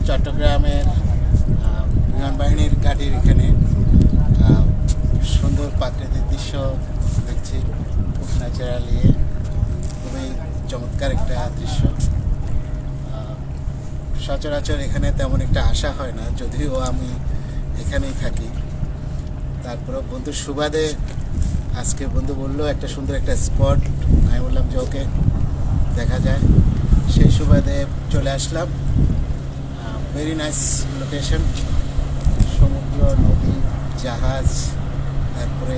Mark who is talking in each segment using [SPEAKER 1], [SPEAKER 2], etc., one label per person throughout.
[SPEAKER 1] চট্টগ্রামের বিমান বাহিনীর গাড়ির এখানে সুন্দর প্রাকৃতিক দৃশ্য দেখছি, খুব ন্যাচারালি, খুবই চমৎকার একটা দৃশ্য। সচরাচর এখানে তেমন একটা আশা হয় না, যদিও আমি এখানেই থাকি। তারপরে বন্ধুর সুবাদে আজকে বন্ধু বললো একটা সুন্দর একটা স্পট, আমি বললাম যে ওকে দেখা যায়, সেই সুবাদে চলে আসলাম। ভেরি নাইস লোকেশন, সমুদ্র, নদী, জাহাজ, তারপরে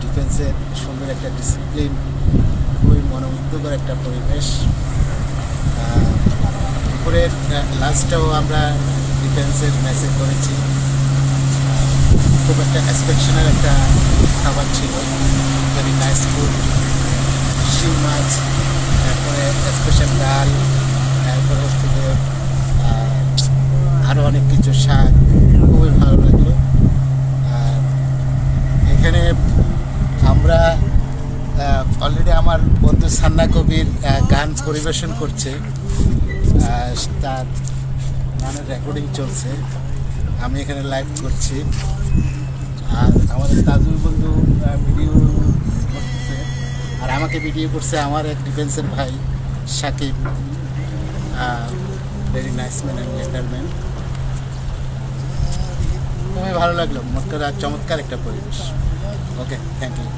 [SPEAKER 1] ডিফেন্সের সুন্দর একটা ডিসিপ্লিন, খুবই মনোমুগ্ধকর একটা পরিবেশ। দুপুরের লাঞ্চটাও আমরা ডিফেন্সের মেসে করেছি, খুব একটা এক্সপেকশনাল একটা খাবার ছিল, ভেরি নাইস ফুড, শিং মাছ, তারপরে স্পেশাল ডাল, তারপরে হচ্ছে আরও অনেক কিছু শাক, খুবই ভালো লাগলো। আর এখানে আমরা অলরেডি আমার বন্ধু সান্না কবির গান পরিবেশন করছে, তার গানের রেকর্ডিং চলছে, আমি এখানে লাইভ করছি। আর আমাদের তাজুল বন্ধু ভিডিও করছে, আর আমাকে ভিডিও করছে আমার এক ডিফেন্সের ভাই Sakib. Very nice man and gentleman, খুবই ভালো লাগলো, চমৎকার একটা পরিবেশ। Okay, thank you.